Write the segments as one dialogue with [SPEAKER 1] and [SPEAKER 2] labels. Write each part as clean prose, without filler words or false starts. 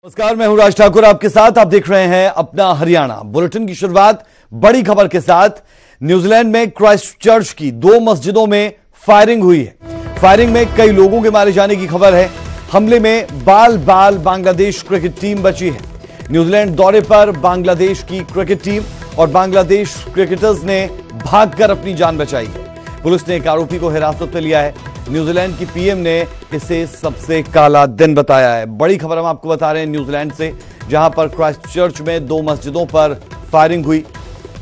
[SPEAKER 1] नमस्कार, मैं हूं राज ठाकुर आपके साथ। आप देख रहे हैं अपना हरियाणा। बुलेटिन की शुरुआत बड़ी खबर के साथ। न्यूजीलैंड में क्राइस्टचर्च की 2 मस्जिदों में फायरिंग हुई है। फायरिंग में कई लोगों के मारे जाने की खबर है। हमले में बाल बांग्लादेश क्रिकेट टीम बची है। न्यूजीलैंड दौरे पर बांग्लादेश की क्रिकेट टीम और बांग्लादेश क्रिकेटर्स ने भागकर अपनी जान बचाई है। पुलिस ने एक आरोपी को हिरासत में लिया है। न्यूजीलैंड की पीएम ने इसे सबसे काला दिन बताया है। बड़ी खबर हम आपको बता रहे हैं न्यूजीलैंड से, जहां पर क्राइस्टचर्च में 2 मस्जिदों पर फायरिंग हुई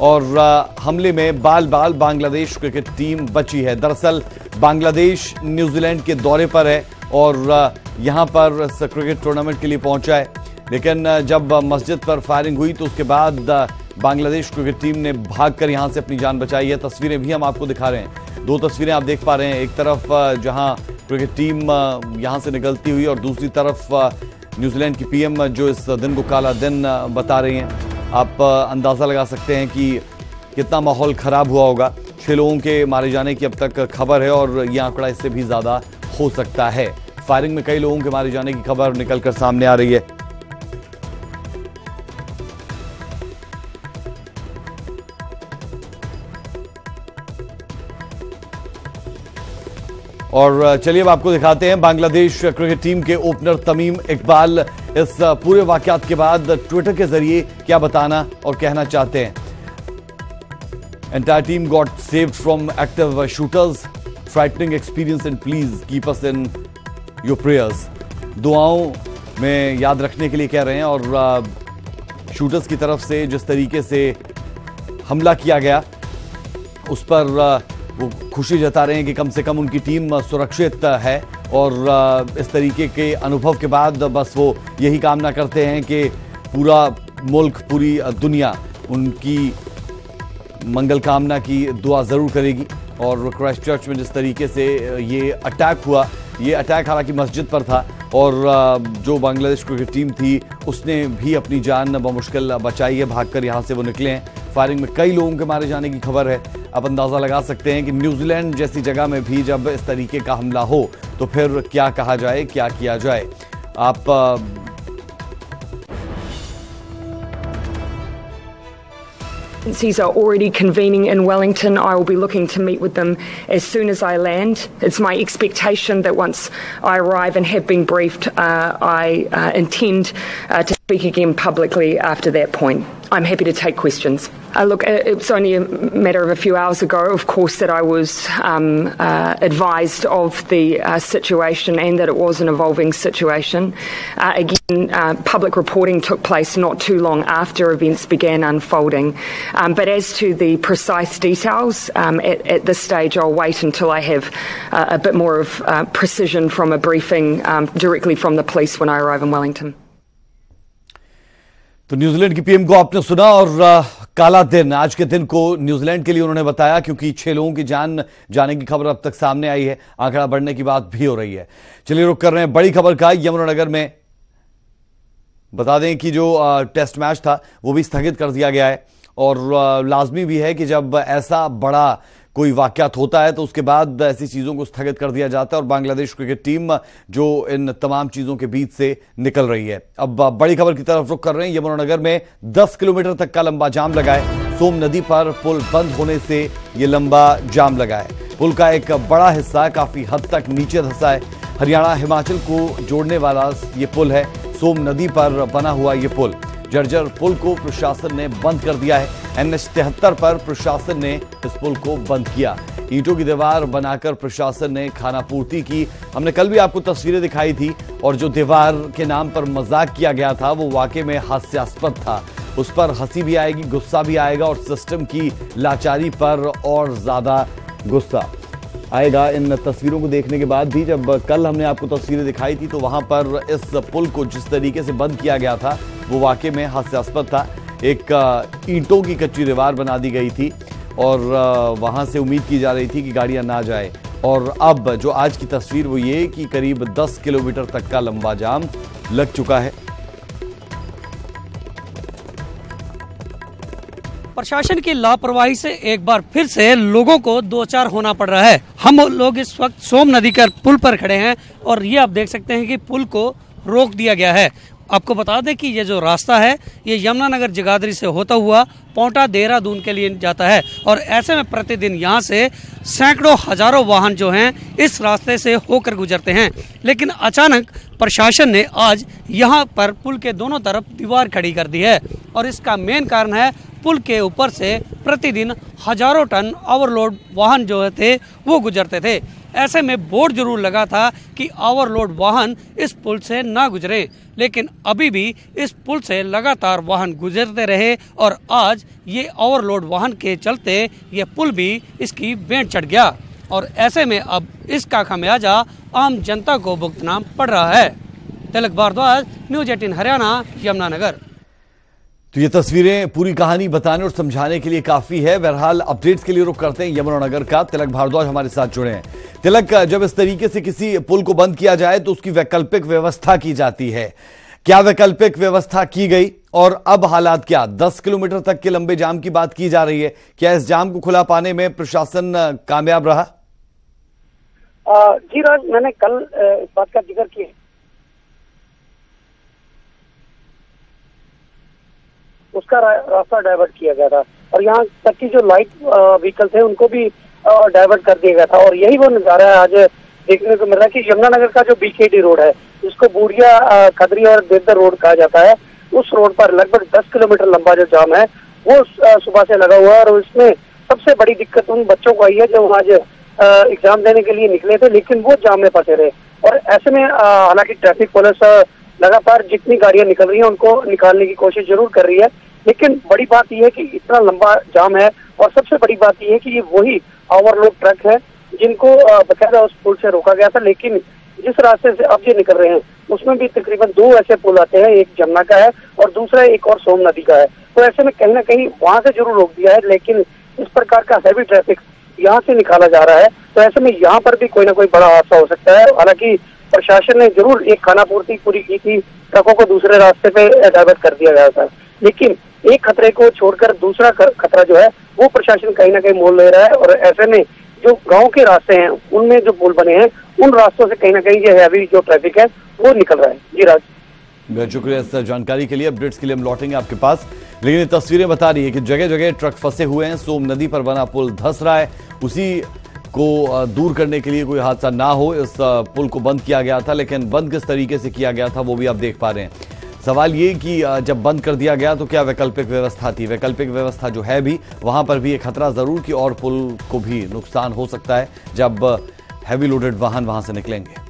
[SPEAKER 1] और हमले में बाल बांग्लादेश क्रिकेट टीम बची है। दरअसल बांग्लादेश न्यूजीलैंड के दौरे पर है और यहां पर क्रिकेट टूर्नामेंट के लिए पहुंचा है, लेकिन जब मस्जिद पर फायरिंग हुई तो उसके बाद बांग्लादेश क्रिकेट टीम ने भागकर यहां से अपनी जान बचाई है। तस्वीरें भी हम आपको दिखा रहे हैं। 2 तस्वीरें आप देख पा रहे हैं। एक तरफ जहां क्रिकेट टीम यहां से निकलती हुई और दूसरी तरफ न्यूजीलैंड की पीएम जो इस दिन को काला दिन बता रही हैं। आप अंदाजा लगा सकते हैं कि कितना माहौल खराब हुआ होगा। 6 लोगों के मारे जाने की अब तक खबर है और यह आंकड़ा इससे भी ज्यादा हो सकता है। फायरिंग में कई लोगों के मारे जाने की खबर निकलकर सामने आ रही है। और चलिए अब आपको दिखाते हैं बांग्लादेश क्रिकेट टीम के ओपनर तमीम इकबाल इस पूरे वाकयात के बाद ट्विटर के जरिए क्या बताना और कहना चाहते हैं। Entire team got saved from active shooters, frightening experience and please keep us in your prayers. दुआओं में याद रखने के लिए कह रहे हैं और शूटर्स की तरफ से जिस तरीके से हमला किया गया उस पर वो खुशी जता रहे हैं कि कम से कम उनकी टीम सुरक्षित है और इस तरीके के अनुभव के बाद बस वो यही कामना करते हैं कि पूरा मुल्क, पूरी दुनिया उनकी मंगल कामना की दुआ ज़रूर करेगी। और क्राइस्टचर्च में जिस तरीके से ये अटैक हुआ, ये अटैक हालांकि मस्जिद पर था और जो बांग्लादेश क्रिकेट टीम थी उसने भी अपनी जान बमुश्किल बचाई है। भागकर यहाँ से वो निकले हैं। फायरिंग में कई लोगों के मारे जाने की खबर है। आप अंदाजा लगा सकते हैं कि न्यूजीलैंड जैसी जगह में भी जब इस तरीके का हमला हो तो फिर क्या कहा जाए, क्या किया जाए। आप
[SPEAKER 2] Agencies are already convening in Wellington. I will be looking to meet with them as soon as I land. It's my expectation that once I arrive and have been briefed, I intend to speak again publicly after that point. I'm happy to take questions. Look, it was only a matter of a few hours ago, of course, that I was advised of the situation and that it was an evolving situation. Again, public reporting took place not too long after events began unfolding. But as to the precise details, at this stage I'll wait until I have a bit more of precision from a briefing directly from the police when I arrive in Wellington.
[SPEAKER 1] तो New Zealand की PM को आपने सुना और काला दिन, आज के दिन को न्यूजीलैंड के लिए उन्होंने बताया क्योंकि 6 लोगों की जान जाने की खबर अब तक सामने आई है। आंकड़ा बढ़ने की बात भी हो रही है। चलिए रुक कर रहे हैं बड़ी खबर का। यमुनानगर में बता दें कि जो टेस्ट मैच था वो भी स्थगित कर दिया गया है और लाजमी भी है कि जब ऐसा बड़ा कोई वाकयात होता है तो उसके बाद ऐसी चीजों को स्थगित कर दिया जाता है और बांग्लादेश क्रिकेट टीम जो इन तमाम चीजों के बीच से निकल रही है। अब बड़ी खबर की तरफ रुख कर रहे हैं। यमुनानगर में 10 किलोमीटर तक का लंबा जाम लगा है। सोम नदी पर पुल बंद होने से यह लंबा जाम लगा है। पुल का एक बड़ा हिस्सा काफी हद तक नीचे धंसा है। हरियाणा हिमाचल को जोड़ने वाला ये पुल है। सोम नदी पर बना हुआ ये पुल, जर्जर पुल को प्रशासन ने बंद कर दिया है। NH 73 पर प्रशासन ने इस पुल को बंद किया। ईंटों की दीवार बनाकर प्रशासन ने खानापूर्ति की। हमने कल भी आपको तस्वीरें दिखाई थी और जो दीवार के नाम पर मजाक किया गया था वो वाकई में हास्यास्पद था। उस पर हंसी भी आएगी, गुस्सा भी आएगा और सिस्टम की लाचारी पर और ज्यादा गुस्सा आएगा इन तस्वीरों को देखने के बाद भी। जब कल हमने आपको तस्वीरें दिखाई थी तो वहां पर इस पुल को जिस तरीके से बंद किया गया था वो वाकई में हास्यास्पद था। एक ईंटों की कच्ची दीवार बना दी गई थी और वहां से उम्मीद की जा रही थी कि गाड़ियां ना जाए। और अब जो आज की तस्वीर वो ये कि करीब 10 किलोमीटर तक का लंबा जाम लग चुका है।
[SPEAKER 3] प्रशासन की लापरवाही से एक बार फिर से लोगों को दो चार होना पड़ रहा है। हम लोग इस वक्त सोम नदी के पुल पर खड़े हैं और ये आप देख सकते हैं कि पुल को रोक दिया गया है। आपको बता दें कि ये जो रास्ता है ये यमुनानगर जगाधरी से होता हुआ पौंटा देहरादून के लिए जाता है और ऐसे में प्रतिदिन यहाँ से सैकड़ों हजारों वाहन जो हैं इस रास्ते से होकर गुजरते हैं। लेकिन अचानक प्रशासन ने आज यहाँ पर पुल के दोनों तरफ दीवार खड़ी कर दी है और इसका मेन कारण है पुल के ऊपर से प्रतिदिन हजारों टन ओवरलोड वाहन जो थे वो गुजरते थे। ऐसे में बोर्ड जरूर लगा था कि ओवरलोड वाहन इस पुल से ना गुजरे, लेकिन अभी भी इस पुल से लगातार वाहन गुजरते रहे और आज ये ओवरलोड वाहन के चलते ये पुल भी इसकी भेंट चढ़ गया और ऐसे में अब इसका खमियाजा आम जनता को भुगतना पड़ रहा है। तिलक भारद्वाज, न्यूज़ 18 हरियाणा, यमुनानगर।
[SPEAKER 1] तो ये तस्वीरें पूरी कहानी बताने और समझाने के लिए काफी है। बहरहाल अपडेट्स के लिए रुख करते हैं यमुनानगर का। तिलक भारद्वाज हमारे साथ जुड़े हैं। तिलक, जब इस तरीके से किसी पुल को बंद किया जाए तो उसकी वैकल्पिक व्यवस्था की जाती है, क्या वैकल्पिक व्यवस्था की गई और अब हालात क्या? 10 किलोमीटर तक के लंबे जाम की बात की जा रही है, क्या इस जाम को खुला पाने में प्रशासन कामयाब रहा?
[SPEAKER 4] जी राज, मैंने कल इस बात का जिक्र किया, उसका रास्ता डाइवर्ट किया गया था और यहाँ तक की जो लाइट व्हीकल थे उनको भी डाइवर्ट कर दिया गया था और यही वो नजारा है आज देखने को मिल रहा है कि यमुनानगर का जो बीकेडी रोड है, जिसको बूढ़िया खदरी और देवदर रोड कहा जाता है, उस रोड पर लगभग 10 किलोमीटर लंबा जो जाम है वो सुबह से लगा हुआ है और इसमें सबसे बड़ी दिक्कत उन बच्चों को आई है जो आज एग्जाम देने के लिए निकले थे लेकिन वो जाम में फंसे रहे और ऐसे में हालांकि ट्रैफिक पुलिस लगातार जितनी गाड़ियां निकल रही हैं उनको निकालने की कोशिश जरूर कर रही है, लेकिन बड़ी बात यह है कि इतना लंबा जाम है और सबसे बड़ी बात यह है कि ये वही ओवरलोड ट्रक है जिनको बकायदा उस पुल से रोका गया था। लेकिन जिस रास्ते से अब ये निकल रहे हैं उसमें भी तकरीबन 2 ऐसे पुल आते हैं, एक जमुना का है और दूसरा एक और सोम नदी का है। तो ऐसे में कहीं ना कहीं वहां से जरूर रोक दिया है, लेकिन इस प्रकार का हैवी ट्रैफिक यहाँ से निकाला जा रहा है तो ऐसे में यहाँ पर भी कोई ना कोई बड़ा हादसा हो सकता है। हालांकि प्रशासन ने जरूर एक खानापूर्ति पूरी की थी, ट्रकों को दूसरे रास्ते पे डाइवर्ट कर दिया गया था, लेकिन एक खतरे को छोड़कर दूसरा खतरा जो है वो प्रशासन कहीं ना कहीं मोल ले रहा है और ऐसे में जो गांव के रास्ते हैं उनमें जो पुल बने हैं उन रास्तों से कहीं ना कहीं ये हैवी जो ट्रैफिक है वो निकल रहा है। जी राज,
[SPEAKER 1] बहुत शुक्रिया इस जानकारी के लिए। अपडेट्स के लिए हम लौटेंगे आपके पास, लेकिन ये तस्वीरें बता रही है कि जगह जगह ट्रक फंसे हुए हैं। सोम नदी पर बना पुल धंस रहा है, उसी को दूर करने के लिए कोई हादसा ना हो इस पुल को बंद किया गया था, लेकिन बंद किस तरीके से किया गया था वो भी आप देख पा रहे हैं। सवाल ये कि जब बंद कर दिया गया तो क्या वैकल्पिक व्यवस्था थी? वैकल्पिक व्यवस्था जो है भी वहां पर भी एक खतरा जरूर कि और पुल को भी नुकसान हो सकता है जब हैवी लोडेड वाहन वहां से निकलेंगे।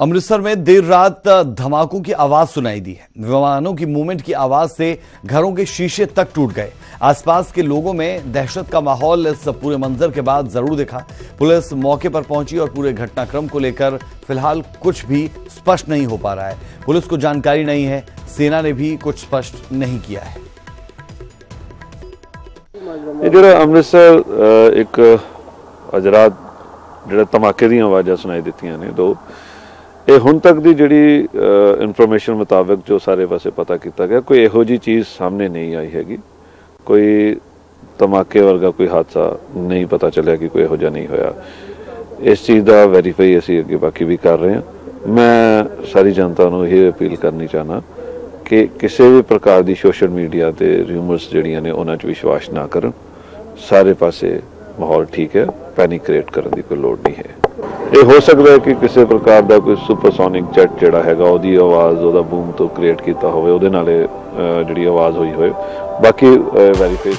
[SPEAKER 1] अमृतसर में देर रात धमाकों की आवाज सुनाई दी है। विमानों की मूवमेंट की आवाज से घरों के शीशे तक टूट गए। आसपास के लोगों में दहशत का माहौल इस पूरे मंजर के बाद जरूर दिखा। पुलिस मौके पर पहुंची और पूरे घटनाक्रम को लेकर फिलहाल कुछ भी स्पष्ट नहीं हो पा रहा है। पुलिस को जानकारी नहीं है, सेना ने भी कुछ स्पष्ट नहीं किया है।
[SPEAKER 5] अमृतसर एक अज रात जो धमाके दी आवाज़ां सुनाई दित्तियां ने दो, ये हुण तक की जिहड़ी इनफॉर्मेशन मुताबिक जो सारे पासे पता किया गया, कोई इहो जी चीज़ सामने नहीं आई हैगी। कोई धमाके वर्गा कोई हादसा नहीं पता चलिया कि कोई इहो जिहा नहीं होया। इस चीज़ का वैरीफाई असीं अगे बाकी भी कर रहे हैं। मैं सारी जनता को यह अपील करनी चाहना कि किसी भी प्रकार की सोशल मीडिया ते रूमर्स जिहड़ियां ने उन्हां 'च विश्वास ना करन। सारे पासे माहौल ठीक है, पैनिक क्रिएट करने की कोई लोड़ नहीं है। ये हो सकता है कि किसी प्रकार का कोई सुपरसोनिक जेट जिहड़ा हैगा ओहदी आवाज़ ओहदा बूम तो क्रिएट किया होवे, ओहदे नाल जिहड़ी आवाज़ हुई होए। बाकी वेरीफाई